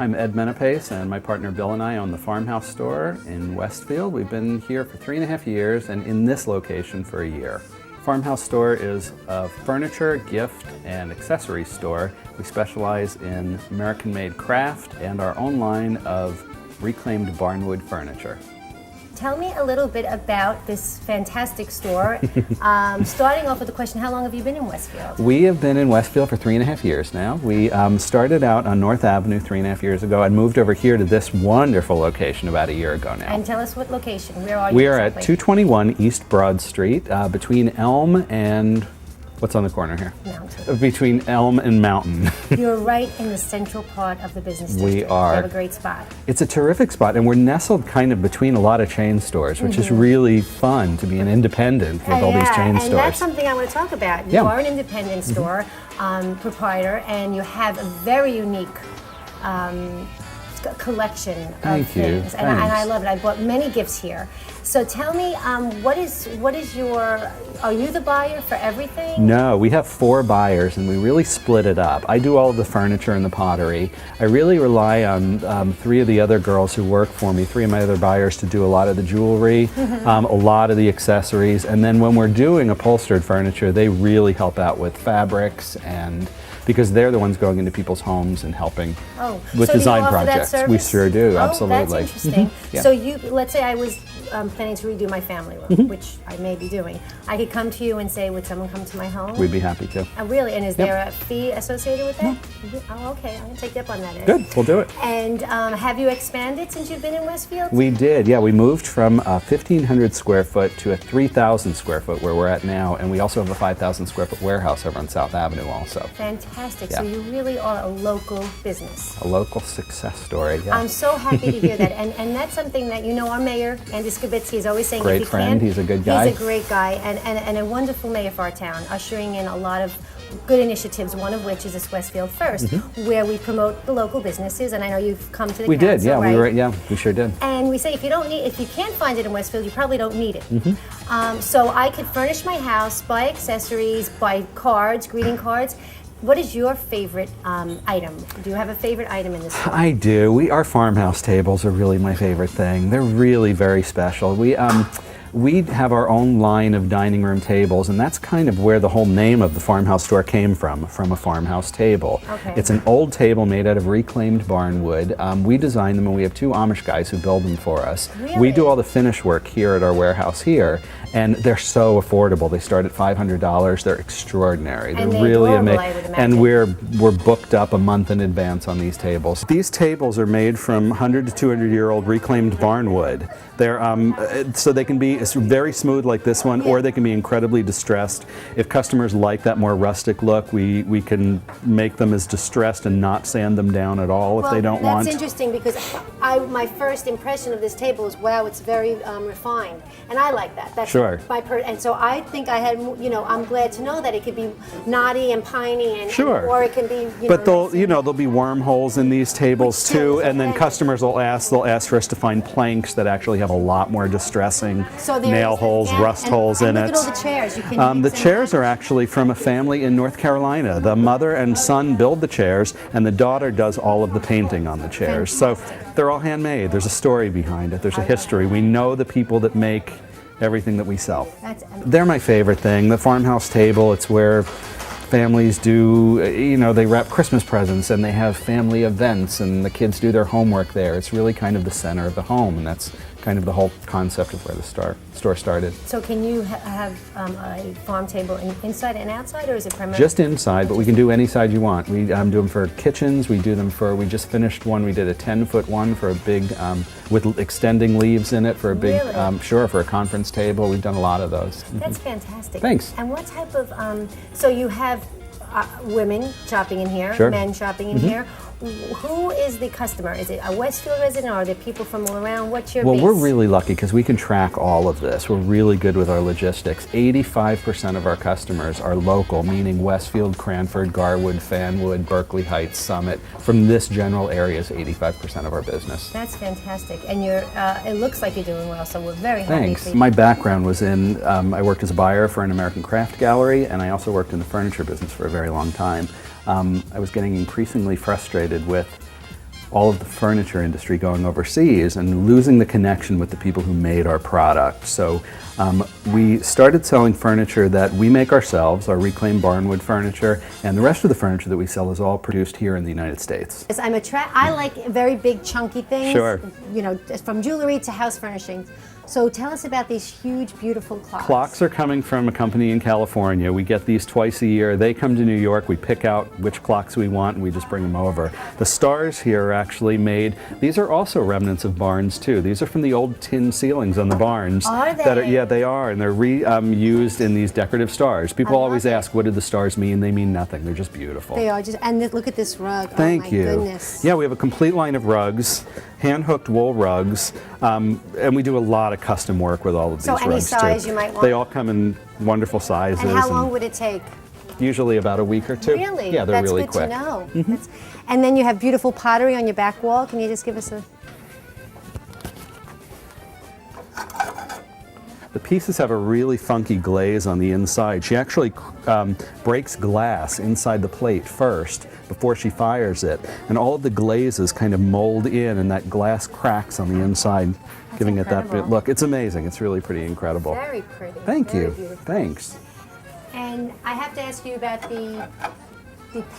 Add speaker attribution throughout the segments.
Speaker 1: I'm Ed Menapace, and my partner Bill and I own the Farmhouse store in Westfield. We've been here for 3.5 years and in this location for a year. Farmhouse store is a furniture, gift, and accessory store. We specialize in American-made craft and our own line of reclaimed barnwood furniture.
Speaker 2: Tell me a little bit about this fantastic store. Starting off with the question, how long have you been in Westfield?
Speaker 1: We have been in Westfield for 3.5 years now. We started out on North Avenue 3.5 years ago and moved over here to this wonderful location about a year ago now.
Speaker 2: And tell us what location, where are you
Speaker 1: We are
Speaker 2: exactly?
Speaker 1: at 221 East Broad Street, between Elm and, what's on the corner here?
Speaker 2: Mountain.
Speaker 1: Between Elm and Mountain.
Speaker 2: You're right in the central part of the business district.
Speaker 1: We are.
Speaker 2: You have a great spot.
Speaker 1: It's a terrific spot, and we're nestled kind of between a lot of chain stores, which is really fun to be an independent with all these chain
Speaker 2: and
Speaker 1: stores.
Speaker 2: that's something I want to talk about. You
Speaker 1: Yeah.
Speaker 2: are an independent store proprietor, and you have a very unique collection of
Speaker 1: Thank you.
Speaker 2: things, and I
Speaker 1: Thanks.
Speaker 2: love it. I bought many gifts here. So tell me, what is your? Are you the buyer for everything?
Speaker 1: No, we have 4 buyers, and we really split it up. I do all of the furniture and the pottery. I really rely on 3 of the other girls who work for me, 3 of my other buyers, to do a lot of the jewelry, a lot of the accessories, and then when we're doing upholstered furniture, they really help out with fabrics, and because they're the ones going into people's homes and helping with
Speaker 2: so do you
Speaker 1: design
Speaker 2: offer that
Speaker 1: projects. We
Speaker 2: service?
Speaker 1: sure do,
Speaker 2: Oh,
Speaker 1: absolutely.
Speaker 2: that's interesting.
Speaker 1: Yeah.
Speaker 2: So let's say I was planning to redo my family room, which I may be doing. I could come to you and say, would someone come to my home?
Speaker 1: We'd be happy to.
Speaker 2: Really? And is there a fee associated with that? Oh, okay. I'm going to take you up on that, Ed.
Speaker 1: Good, we'll do it.
Speaker 2: And have you expanded since you've been in Westfield?
Speaker 1: We did, yeah. We moved from a 1,500 square foot to a 3,000 square foot where we're at now, and we also have a 5,000 square foot warehouse over on South Avenue also.
Speaker 2: Fantastic.
Speaker 1: Yeah.
Speaker 2: So you really are a local business.
Speaker 1: A local success story, yeah.
Speaker 2: I'm so happy to hear that. And that's something that, our mayor, Andy Skibitsky, is always saying,
Speaker 1: Great
Speaker 2: if you
Speaker 1: friend,
Speaker 2: can,
Speaker 1: he's a good guy.
Speaker 2: He's a great guy and a wonderful mayor for our town, ushering in a lot of good initiatives, one of which is this Westfield First, where we promote the local businesses, and I know you've come to the
Speaker 1: We
Speaker 2: council,
Speaker 1: did, yeah,
Speaker 2: right?
Speaker 1: we sure did.
Speaker 2: And we say if you can't find it in Westfield, you probably don't need it. So I could furnish my house, buy accessories, buy cards, greeting cards. What is your favorite item? Do you have a favorite item in this store?
Speaker 1: I do. Our farmhouse tables are really my favorite thing. They're really very special. We have our own line of dining room tables, and that's kind of where the whole name of the farmhouse store came from a farmhouse table.
Speaker 2: Okay.
Speaker 1: It's an old table made out of reclaimed barnwood. We design them, and we have 2 Amish guys who build them for us.
Speaker 2: Really?
Speaker 1: We do all the finish work here at our warehouse here, and they're so affordable. They start at $500. They're extraordinary.
Speaker 2: And
Speaker 1: they're
Speaker 2: they're
Speaker 1: really
Speaker 2: adorable,
Speaker 1: amazing.
Speaker 2: I would
Speaker 1: And
Speaker 2: imagine.
Speaker 1: we're booked up a month in advance on these tables. These tables are made from 100 to 200-year-old reclaimed barnwood. They're so they can be very smooth like this one, or they can be incredibly distressed. If customers like that more rustic look, we can make them as distressed and not sand them down at all if they don't want.
Speaker 2: That's interesting because my first impression of this table is, wow, it's very refined, and I like that. That's
Speaker 1: Sure.
Speaker 2: and so I think I had, I'm glad to know that it could be knotty and piney, and
Speaker 1: Sure.
Speaker 2: or it can be.
Speaker 1: But there'll be wormholes in these tables
Speaker 2: Which
Speaker 1: too,
Speaker 2: tables?
Speaker 1: and then
Speaker 2: Okay.
Speaker 1: customers will ask for us to find planks that actually have a lot more distressing
Speaker 2: So there
Speaker 1: nail
Speaker 2: is-
Speaker 1: holes,
Speaker 2: yeah,
Speaker 1: rust
Speaker 2: and-
Speaker 1: holes
Speaker 2: and
Speaker 1: in
Speaker 2: look
Speaker 1: it.
Speaker 2: at all the chairs. You can
Speaker 1: The
Speaker 2: mix and
Speaker 1: chairs
Speaker 2: match.
Speaker 1: are actually from a family in North Carolina. The mother and son build the chairs, and the daughter does all of the painting on the chairs. So they're all handmade. There's a story behind it. There's a history. We know the people that make everything that we sell. They're my favorite thing. The farmhouse table, it's where families do, they wrap Christmas presents and they have family events and the kids do their homework there. It's really kind of the center of the home, and that's kind of the whole concept of where the store started.
Speaker 2: So can you have a farm table inside and outside, or is it primarily?
Speaker 1: Just inside, but we can do any side you want. We do them for kitchens. We do them we just finished one. We did a 10-foot one for a big, with extending leaves in it for a big,
Speaker 2: Really?
Speaker 1: for a conference table. We've done a lot of those.
Speaker 2: That's fantastic.
Speaker 1: Thanks.
Speaker 2: And what type of, so you have women shopping in here,
Speaker 1: Sure.
Speaker 2: men shopping in here. Who is the customer? Is it a Westfield resident, or are there people from all around? What's your
Speaker 1: Well,
Speaker 2: base?
Speaker 1: we're really lucky because we can track all of this. We're really good with our logistics. 85% of our customers are local, meaning Westfield, Cranford, Garwood, Fanwood, Berkeley Heights, Summit. From this general area is 85% of our business.
Speaker 2: That's fantastic. And it looks like you're doing well, so we're very happy
Speaker 1: Thanks.
Speaker 2: for you.
Speaker 1: My background was I worked as a buyer for an American craft gallery, and I also worked in the furniture business for a very long time. I was getting increasingly frustrated with all of the furniture industry going overseas and losing the connection with the people who made our product. So we started selling furniture that we make ourselves, our reclaimed barnwood furniture, and the rest of the furniture that we sell is all produced here in the United States.
Speaker 2: Yes, I like very big chunky things.
Speaker 1: Sure.
Speaker 2: You know, from jewelry to house furnishings. So tell us about these huge, beautiful clocks.
Speaker 1: Clocks are coming from a company in California. We get these twice a year. They come to New York. We pick out which clocks we want and we just bring them over. The stars here are actually made, these are also remnants of barns too. These are from the old tin ceilings on the barns.
Speaker 2: Are they?
Speaker 1: Yeah, they are, and they're reused in these decorative stars. People always ask, what do the stars mean? They mean nothing. They're just beautiful.
Speaker 2: They are just, and look at this rug.
Speaker 1: Thank you.
Speaker 2: Goodness.
Speaker 1: Yeah, we have a complete line of rugs, hand-hooked wool rugs, and we do a lot of custom work with all of these rugs too.
Speaker 2: So any size you might want?
Speaker 1: They all come in wonderful sizes.
Speaker 2: And how long would it take?
Speaker 1: Usually about a week or two.
Speaker 2: Really?
Speaker 1: Yeah, they're really
Speaker 2: That's good
Speaker 1: quick.
Speaker 2: to know. And then you have beautiful pottery on your back wall. Can you just give us a...
Speaker 1: The pieces have a really funky glaze on the inside. She actually breaks glass inside the plate first before she fires it. And all of the glazes kind of mold in and that glass cracks on the inside, giving it that bit look. It's amazing. It's really pretty incredible.
Speaker 2: Very pretty.
Speaker 1: Thank
Speaker 2: Very
Speaker 1: you.
Speaker 2: beautiful.
Speaker 1: Thanks.
Speaker 2: And I have to ask you about the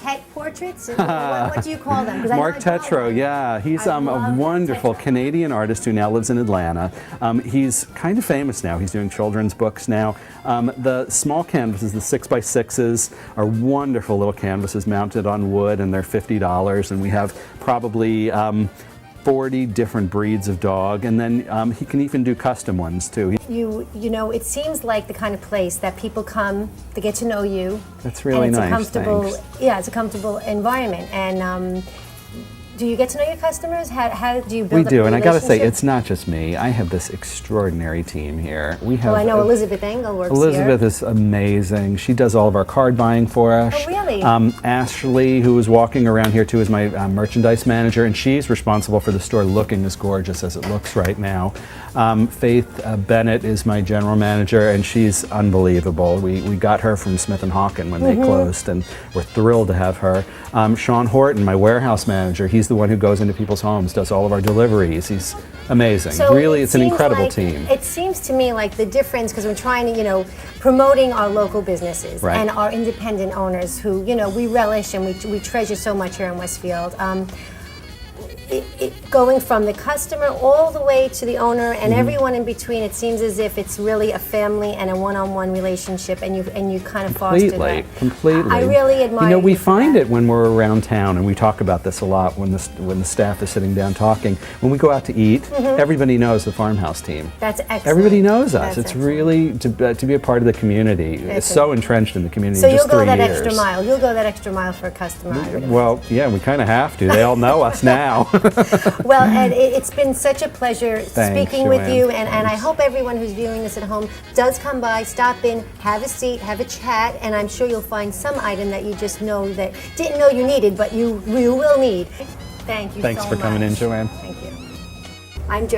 Speaker 2: pet portraits. What do you call them? 'Cause I know
Speaker 1: Mark
Speaker 2: I bought
Speaker 1: Tetro,
Speaker 2: one.
Speaker 1: yeah, he's
Speaker 2: I
Speaker 1: a
Speaker 2: love
Speaker 1: wonderful
Speaker 2: Tetro.
Speaker 1: Canadian artist who now lives in Atlanta. He's kind of famous now. He's doing children's books now. The small canvases, the 6x6s, are wonderful little canvases mounted on wood, and they're $50. And we have probably 40 different breeds of dog, and then he can even do custom ones too.
Speaker 2: You know, it seems like the kind of place that people come to get to know you.
Speaker 1: That's really
Speaker 2: and it's
Speaker 1: nice,
Speaker 2: a comfortable,
Speaker 1: thanks.
Speaker 2: yeah, it's a comfortable environment. And do you get to know your customers? How do you build
Speaker 1: We
Speaker 2: up a
Speaker 1: do, and I gotta say,
Speaker 2: relationship?
Speaker 1: it's not just me. I have this extraordinary team here. We have.
Speaker 2: Well, I know Elizabeth Engel works
Speaker 1: Elizabeth
Speaker 2: here.
Speaker 1: is amazing. She does all of our card buying for us.
Speaker 2: Oh, really?
Speaker 1: Ashley, who is walking around here too, is my merchandise manager, and she's responsible for the store looking as gorgeous as it looks right now. Faith Bennett is my general manager, and she's unbelievable. We got her from Smith & Hawken when they closed, and we're thrilled to have her. Sean Horton, my warehouse manager, he's the one who goes into people's homes, does all of our deliveries. He's amazing.
Speaker 2: So
Speaker 1: really, it's an
Speaker 2: seems
Speaker 1: incredible
Speaker 2: like-
Speaker 1: team.
Speaker 2: It seems to me like the difference, because we're trying to, you know, promoting our local businesses
Speaker 1: Right.
Speaker 2: and our independent owners who, you know, we relish and we treasure so much here in Westfield. Going from the customer all the way to the owner and everyone in between, it seems as if it's really a family and a one-on-one relationship, and you kind of foster that.
Speaker 1: Completely.
Speaker 2: I really admire.
Speaker 1: You know, we
Speaker 2: you for
Speaker 1: find
Speaker 2: that.
Speaker 1: it when we're around town, and we talk about this a lot when the staff is sitting down talking. When we go out to eat, everybody knows the farmhouse team.
Speaker 2: That's excellent.
Speaker 1: Everybody knows us.
Speaker 2: That's
Speaker 1: It's
Speaker 2: excellent.
Speaker 1: really to be a part of the community. It's so entrenched in the community.
Speaker 2: So
Speaker 1: in just
Speaker 2: you'll go
Speaker 1: 3
Speaker 2: that
Speaker 1: years.
Speaker 2: extra mile. You'll go that extra mile for a customer. I would imagine.
Speaker 1: Well, yeah, we kind of have to. They all know us now.
Speaker 2: Well, Ed, it's been such a pleasure
Speaker 1: Thanks,
Speaker 2: speaking with
Speaker 1: Joanne.
Speaker 2: you, and I hope everyone who's viewing this at home does come by, stop in, have a seat, have a chat, and I'm sure you'll find some item that you just know that didn't know you needed, but you will need. Thank you
Speaker 1: Thanks
Speaker 2: so
Speaker 1: for coming in,
Speaker 2: much.
Speaker 1: Joanne.
Speaker 2: Thank you. I'm Jo.